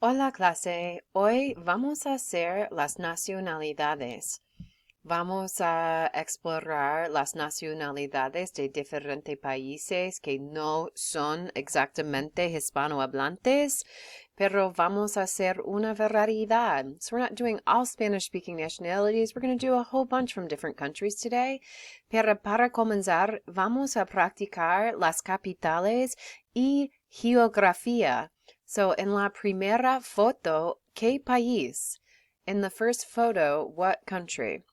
Hola clase, hoy vamos a hacer las nacionalidades. Vamos a explorar las nacionalidades de diferentes países que no son exactamente hispanohablantes, pero vamos a hacer una variedad. So we're not doing all Spanish-speaking nationalities. We're going to do a whole bunch from different countries today. Pero para comenzar, vamos a practicar las capitales y geografía. So en la primera foto, ¿qué país? In the first photo, what country?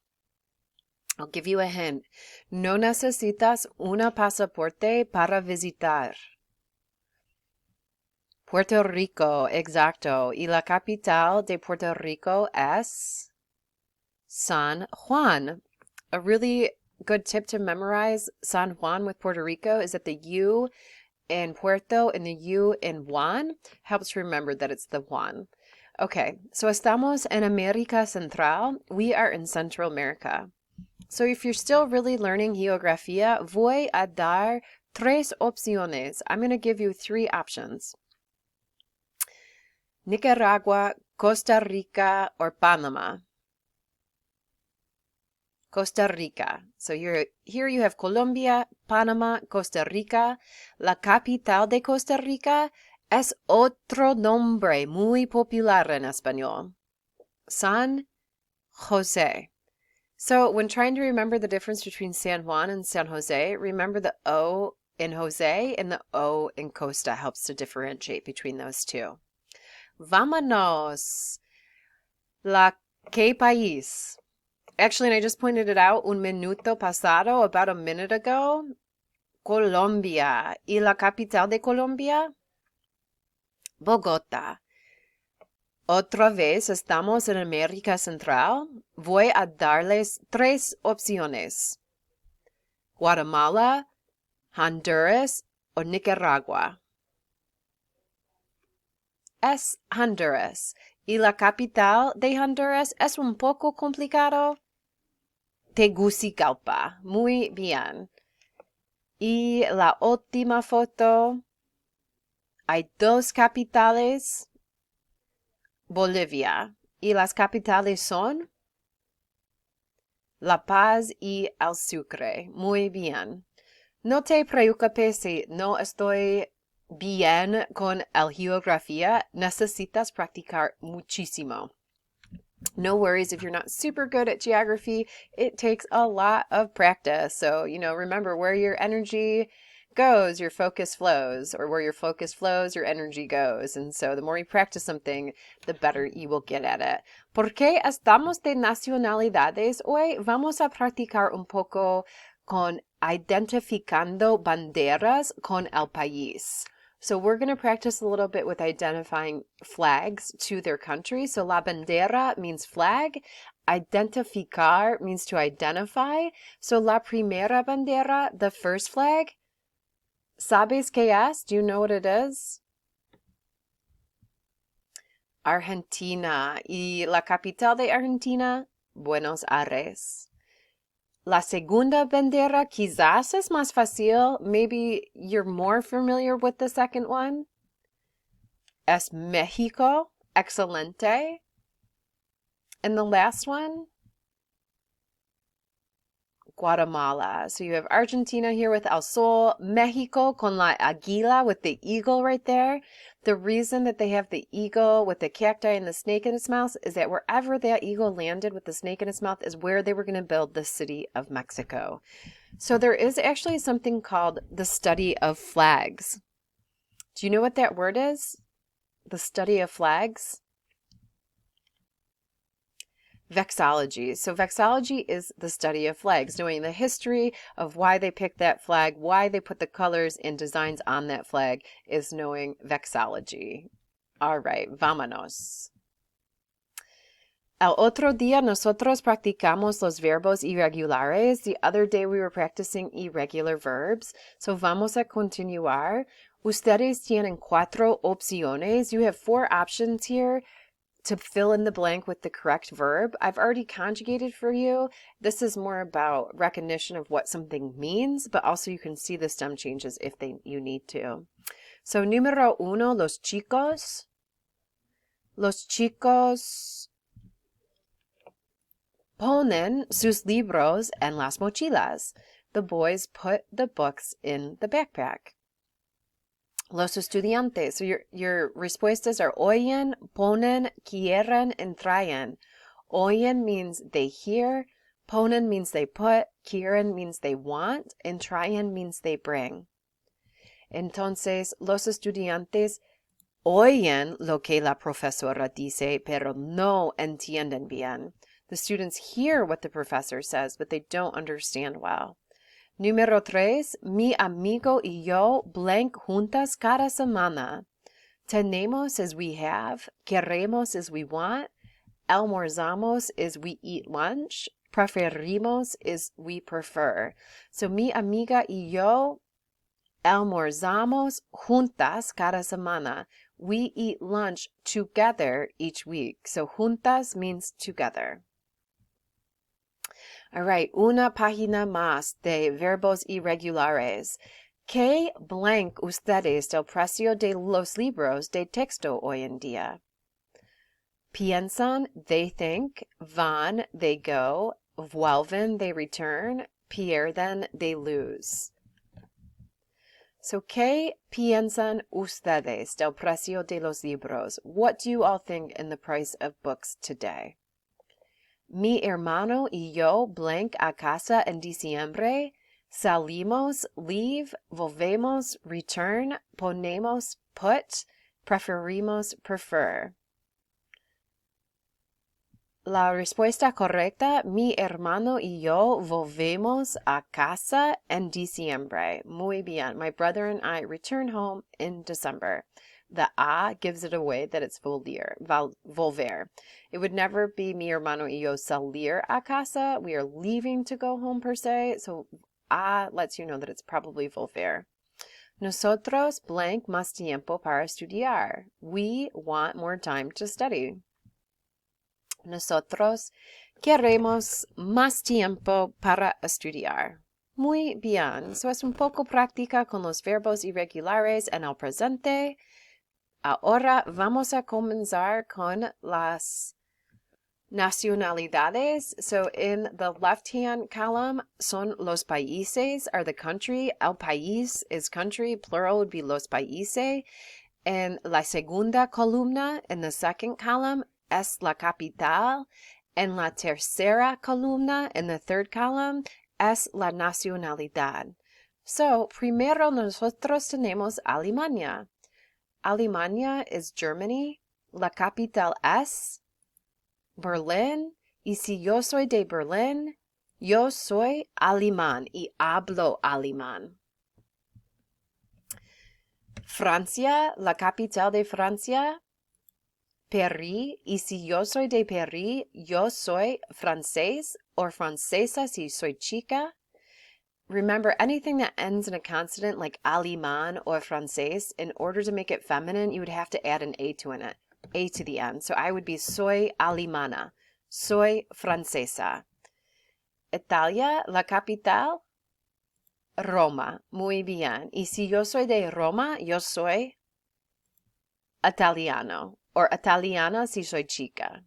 I'll give you a hint. No necesitas una pasaporte para visitar. Puerto Rico, exacto. Y la capital de Puerto Rico es San Juan. A really good tip to memorize San Juan with Puerto Rico is that the U in Puerto and the U in Juan helps remember that it's the Juan. Okay, so estamos en América Central. We are in Central America. So if you're still really learning geografía, voy a dar tres opciones. I'm going to give you three options. Nicaragua, Costa Rica, or Panama. Costa Rica. So here you have Colombia, Panama, Costa Rica. La capital de Costa Rica es otro nombre muy popular en español. San Jose. So when trying to remember the difference between San Juan and San Jose, remember the O in Jose and the O in Costa helps to differentiate between those two. Vámonos. La ¿Qué país? Actually, and I just pointed it out un minuto pasado, about a minute ago. Colombia. ¿Y la capital de Colombia? Bogotá. Otra vez estamos en América Central. Voy a darles tres opciones. Guatemala, Honduras o Nicaragua. Es Honduras. ¿Y la capital de Honduras es un poco complicado? Tegucigalpa. Muy bien. Y la última foto. Hay dos capitales. Bolivia. ¿Y las capitales son? La Paz y el Sucre. Muy bien. No te preocupes si no estoy bien con el geografía. Necesitas practicar muchísimo. No worries if you're not super good at geography. It takes a lot of practice. So, remember where your energy goes, your focus flows, or where your focus flows, your energy goes. And so the more you practice something, the better you will get at it. ¿Por qué estamos de nacionalidades hoy? Vamos a practicar un poco con identificando banderas con el país. So we're going to practice a little bit with identifying flags to their country. So la bandera means flag. Identificar means to identify. So la primera bandera, the first flag, ¿sabes qué es? Do you know what it is? Argentina. ¿Y la capital de Argentina? Buenos Aires. La segunda bandera quizás es más fácil. Maybe you're more familiar with the second one. Es México. Excelente. And the last one? Guatemala. So you have Argentina here with El Sol, Mexico con la águila with the eagle right there. The reason that they have the eagle with the cacti and the snake in its mouth is that wherever that eagle landed with the snake in its mouth is where they were going to build the city of Mexico. So there is actually something called the study of flags. Do you know what that word is? The study of flags? Vexillology. So vexillology is the study of flags, knowing the history of why they picked that flag, why they put the colors and designs on that flag is knowing vexillology. All right, vámonos. El otro día nosotros practicamos los verbos irregulares. The other day we were practicing irregular verbs. So vamos a continuar. Ustedes tienen cuatro opciones. You have four options here to fill in the blank with the correct verb. I've already conjugated for you. This is more about recognition of what something means, but also you can see the stem changes if you need to. So, número uno, los chicos. Los chicos ponen sus libros en las mochilas. The boys put the books in the backpack. Los estudiantes. So your respuestas are oyen, ponen, quieren, and traen. Oyen means they hear, ponen means they put, quieren means they want, and traen means they bring. Entonces, los estudiantes oyen lo que la profesora dice, pero no entienden bien. The students hear what the professor says, but they don't understand well. Número 3. Mi amigo y yo blank juntas cada semana. Tenemos is we have, queremos is we want, almorzamos is we eat lunch, preferimos is we prefer. So mi amiga y yo almorzamos juntas cada semana. We eat lunch together each week. So juntas means together. All right, una página más de verbos irregulares. ¿Qué blank ustedes del precio de los libros de texto hoy en día? Piensan, they think. Van, they go. Vuelven, they return. Pierden, they lose. So, ¿qué piensan ustedes del precio de los libros? What do you all think in the price of books today? Mi hermano y yo blank a casa en diciembre. Salimos, leave, volvemos, return, ponemos, put, preferimos, prefer. La respuesta correcta, mi hermano y yo volvemos a casa en diciembre. Muy bien. My brother and I return home in December. The a gives it away that it's volver. It would never be mi hermano y yo salir a casa. We are leaving to go home per se. So a lets you know that it's probably volver. Nosotros blank más tiempo para estudiar. We want more time to study. Nosotros queremos más tiempo para estudiar. Muy bien. So es un poco práctica con los verbos irregulares en el presente. Ahora vamos a comenzar con las nacionalidades. So in the left-hand column son los países, are the country. El país is country. Plural would be los países. En la segunda columna, in the second column, es la capital. En la tercera columna, in the third column, es la nacionalidad. So, primero nosotros tenemos Alemania. Alemania is Germany. La capital es Berlín. Y si yo soy de Berlín, yo soy alemán y hablo alemán. Francia, la capital de Francia, París. Y si yo soy de París, yo soy francés or francesa si soy chica. Remember, anything that ends in a consonant like alemán or francés, in order to make it feminine, you would have to add an A to it, A to the end. So I would be soy alemana, soy francesa. Italia, la capital, Roma. Muy bien. Y si yo soy de Roma, yo soy italiano, or italiana si soy chica.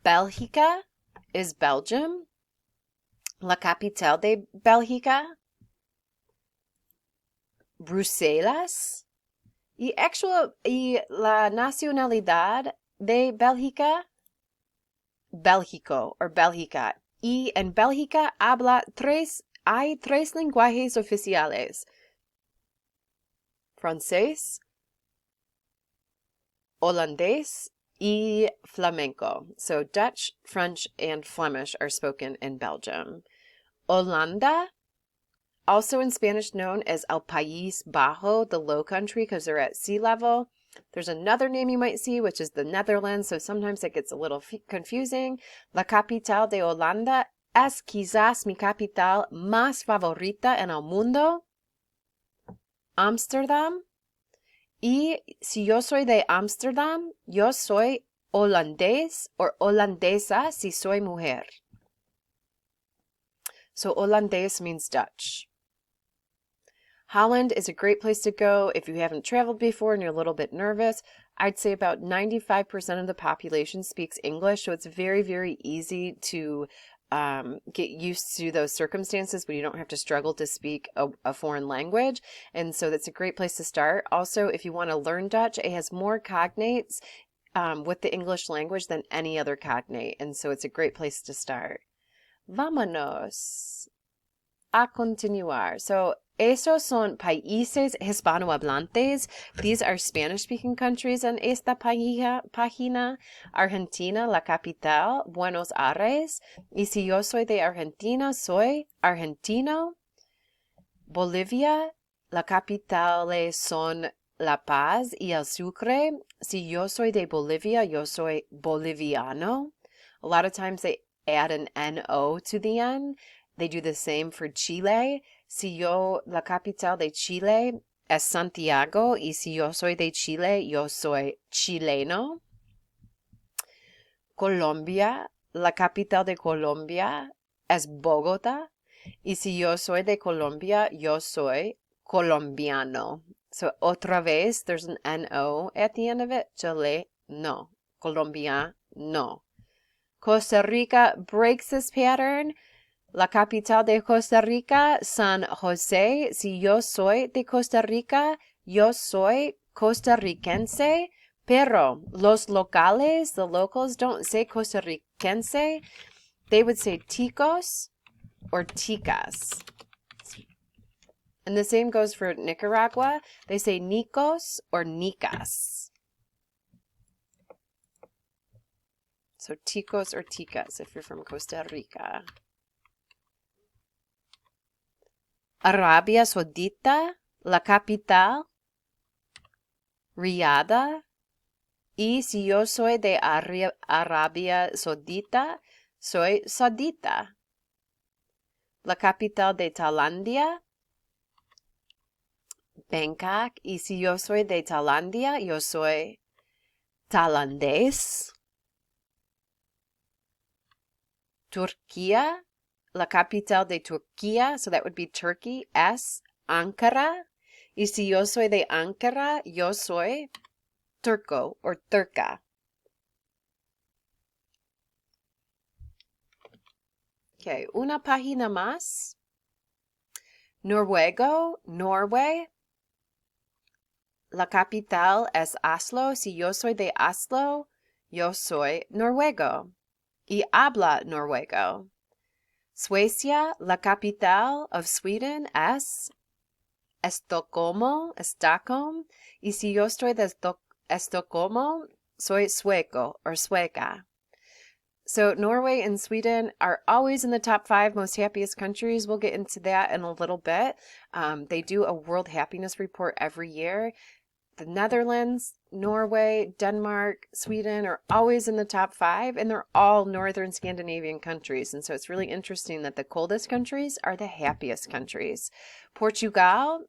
Bélgica is Belgium. La capital de Bélgica, Bruselas. Y la nacionalidad de Bélgica, Bélgico or Bélgica. Y en Bélgica hay tres lenguajes oficiales. Francés, holandés, y flamenco. So Dutch, French, and Flemish are spoken in Belgium. Holanda, also in Spanish known as El País Bajo, the low country, because they're at sea level. There's another name you might see, which is the Netherlands, so sometimes it gets a little confusing. La capital de Holanda es quizás mi capital más favorita en el mundo, Amsterdam. Y si yo soy de Amsterdam, yo soy holandés or holandesa si soy mujer. So holandés means Dutch. Holland is a great place to go if you haven't traveled before and you're a little bit nervous. I'd say about 95% of the population speaks English, so it's very, very easy to get used to those circumstances when you don't have to struggle to speak a foreign language. And so that's a great place to start. Also, if you want to learn Dutch, it has more cognates with the English language than any other cognate. And so it's a great place to start. Vámonos a continuar. So, esos son países hispanohablantes. These are Spanish-speaking countries en esta página. Argentina, la capital, Buenos Aires. Y si yo soy de Argentina, soy argentino. Bolivia, la capitales son La Paz y El Sucre. Si yo soy de Bolivia, yo soy boliviano. A lot of times they add an N-O to the end. They do the same for Chile. Si yo, la capital de Chile es Santiago, y si yo soy de Chile, yo soy chileno. Colombia, la capital de Colombia es Bogotá, y si yo soy de Colombia, yo soy colombiano. So otra vez, there's an N-O at the end of it. Chile, no. Colombia, no. Costa Rica breaks this pattern. La capital de Costa Rica, San José. Si yo soy de Costa Rica, yo soy costarricense. Pero los locales, the locals, don't say costarricense. They would say ticos or ticas. And the same goes for Nicaragua. They say nicos or nicas. So ticos or ticas if you're from Costa Rica. Arabia Saudita, la capital, Riyadh. Y si yo soy de Arabia Saudita, soy saudita. La capital de Tailandia, Bangkok. Y si yo soy de Tailandia, yo soy tailandés. Turquía, la capital de Turquía, so that would be Turkey, es Ankara. Y si yo soy de Ankara, yo soy turco or turca. Okay, una página más. Noruego, Norway. La capital es Oslo. Si yo soy de Oslo, yo soy noruego. Y habla noruego. Suecia, la capital of Sweden es Estocolmo, Stockholm. Y si yo estoy de Estocolmo, soy sueco or sueca. So Norway and Sweden are always in the top 5 most happiest countries. We'll get into that in a little bit. They do a World Happiness Report every year. The Netherlands, Norway, Denmark, Sweden are always in the top 5, and they're all northern Scandinavian countries. And so it's really interesting that the coldest countries are the happiest countries. Portugal,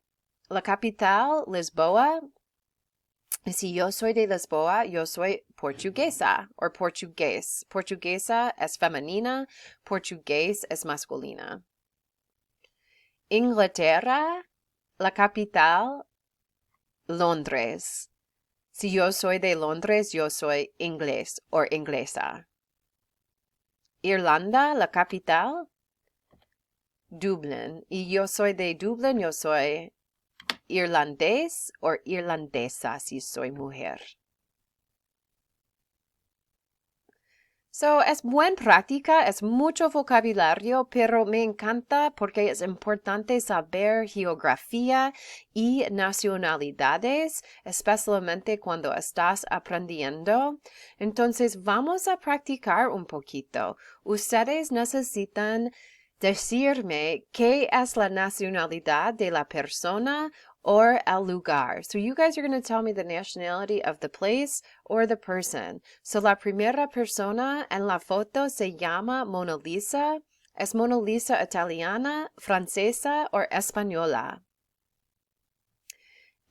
la capital, Lisboa. Si yo soy de Lisboa, yo soy portuguesa or portugués. Portuguesa es femenina, portugués es masculina. Inglaterra, la capital, Londres. Si yo soy de Londres, yo soy inglés or inglesa. Irlanda, la capital, Dublin. Y yo soy de Dublin, yo soy irlandés or irlandesa si soy mujer. So, es buena práctica, es mucho vocabulario, pero me encanta porque es importante saber geografía y nacionalidades, especialmente cuando estás aprendiendo. Entonces, vamos a practicar un poquito. Ustedes necesitan decirme qué es la nacionalidad de la persona or el lugar. So you guys are going to tell me the nationality of the place or the person. So la primera persona en la foto se llama Mona Lisa. ¿Es Mona Lisa italiana, francesa o española?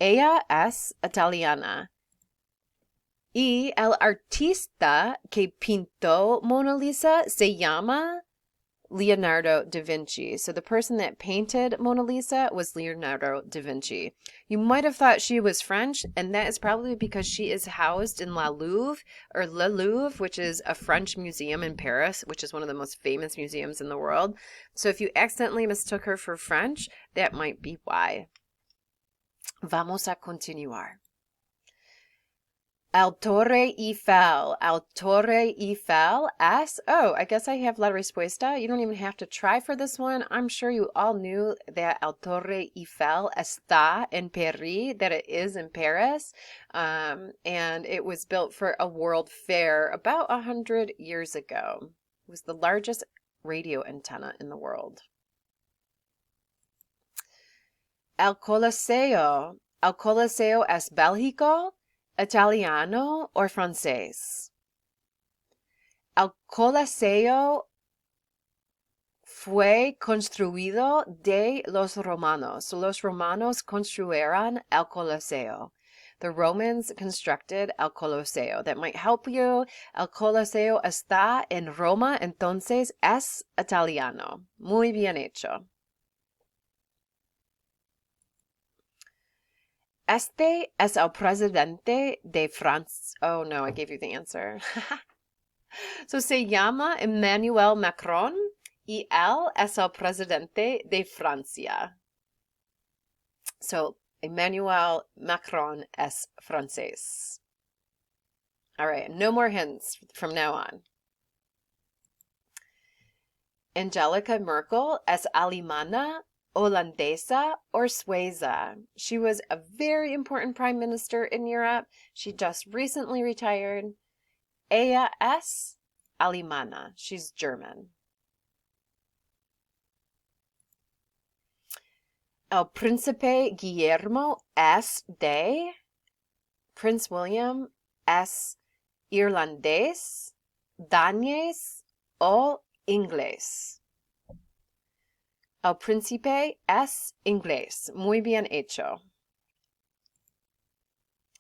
Ella es italiana. Y el artista que pintó Mona Lisa se llama Leonardo da Vinci. So the person that painted Mona Lisa was Leonardo da Vinci. You might have thought she was French, and that is probably because she is housed in Le Louvre, which is a French museum in Paris, which is one of the most famous museums in the world. So if you accidentally mistook her for French, that might be why. Vamos a continuar. El Torre Eiffel. El Torre Eiffel asks, oh, I guess I have la respuesta. You don't even have to try for this one. I'm sure you all knew that El Torre Eiffel está en Paris, that it is in Paris. And it was built for a world fair about 100 years ago. It was the largest radio antenna in the world. El Coliseo. El Coliseo es Bélgico, Italiano, or francés? El Coliseo fue construido de los romanos. So los romanos construyeron el Coliseo. The Romans constructed el Coliseo. That might help you. El Coliseo está en Roma, entonces es italiano. Muy bien hecho. Este es el presidente de Francia. Oh no, I gave you the answer. So se llama Emmanuel Macron y él es el presidente de Francia. So Emmanuel Macron es francés. All right, no more hints from now on. Angelica Merkel es alemana, holandesa, or Suiza. She was a very important prime minister in Europe. She just recently retired. Ella es alemana. She's German. El príncipe Guillermo es de. Prince William es irlandés, danés o inglés. El príncipe es inglés. Muy bien hecho.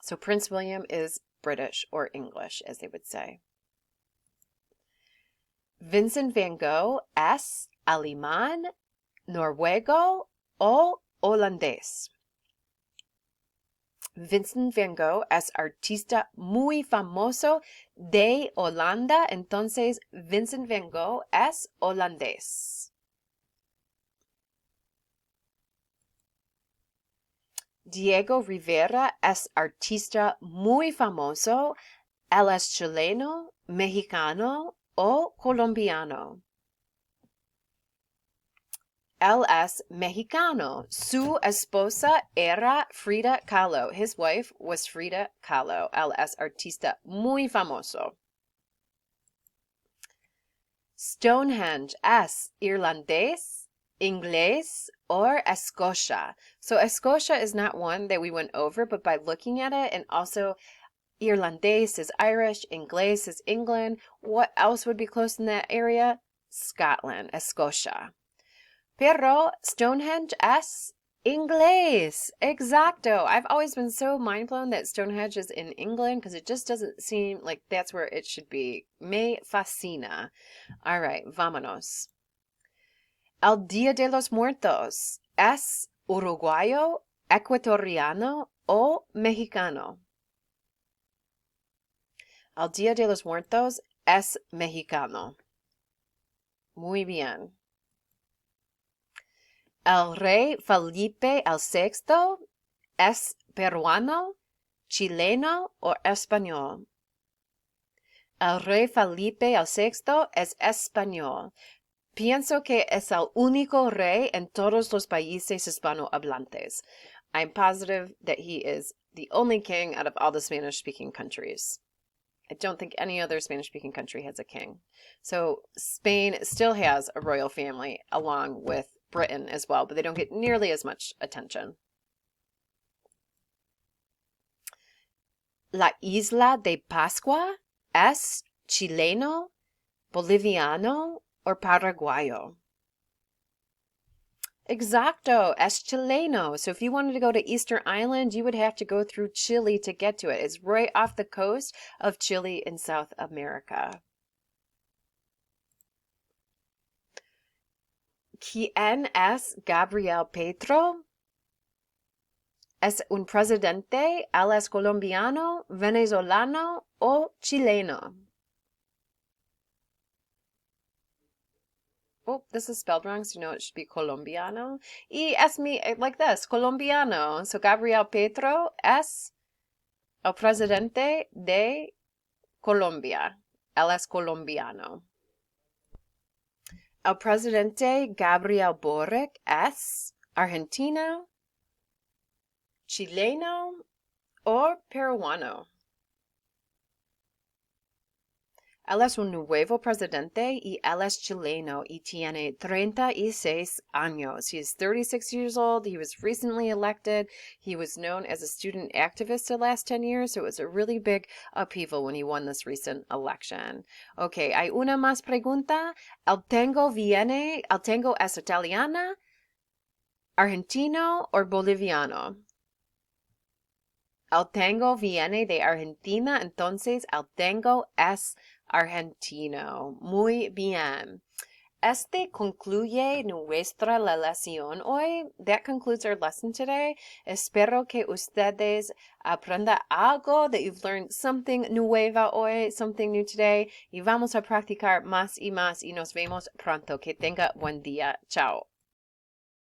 So Prince William is British or English, as they would say. Vincent van Gogh es alemán, noruego o holandés. Vincent van Gogh es artista muy famoso de Holanda, entonces Vincent van Gogh es holandés. Diego Rivera es artista muy famoso. Él es chileno, mexicano o colombiano. Él es mexicano. Su esposa era Frida Kahlo. His wife was Frida Kahlo. Él es artista muy famoso. Stonehenge es irlandés, inglés, or Escocia. So Escocia is not one that we went over, but by looking at it, and also irlandés is Irish, inglés is England. What else would be close in that area? Scotland, Escocia. Pero Stonehenge es inglés. Exacto. I've always been so mind blown that Stonehenge is in England because it just doesn't seem like that's where it should be. Me fascina. All right, vámonos. El Día de los Muertos es uruguayo, ecuatoriano o mexicano. El Día de los Muertos es mexicano. Muy bien. El rey Felipe VI es peruano, chileno o español. El rey Felipe VI es español. Pienso que es el único rey en todos los países hispanohablantes. I'm positive that he is the only king out of all the Spanish-speaking countries. I don't think any other Spanish-speaking country has a king. So Spain still has a royal family along with Britain as well, but they don't get nearly as much attention. La isla de Pascua es chileno, boliviano, or paraguayo. Exacto, es chileno. So if you wanted to go to Easter Island, you would have to go through Chile to get to it. It's right off the coast of Chile in South America. ¿Quién es Gabriel Petro? ¿Es un presidente? ¿Él es colombiano, venezolano o chileno? Oh, this is spelled wrong, so you know it should be colombiano. Y es like this, colombiano. So Gabriel Petro es el presidente de Colombia. Él es colombiano. El presidente Gabriel Boric es argentino, chileno o peruano. Él es un nuevo presidente y él es chileno y tiene 36 años. He is 36 years old. He was recently elected. He was known as a student activist the last 10 years, so it was a really big upheaval when he won this recent election. Okay, hay una más pregunta. El tango es italiana, argentino o boliviano? El tango viene de Argentina, entonces el tango es argentino. Muy bien. Este concluye nuestra lección hoy. That concludes our lesson today. Espero que ustedes aprendan algo, that you've learned something nuevo hoy, something new today. Y vamos a practicar más y más y nos vemos pronto. Que tenga buen día. Chao.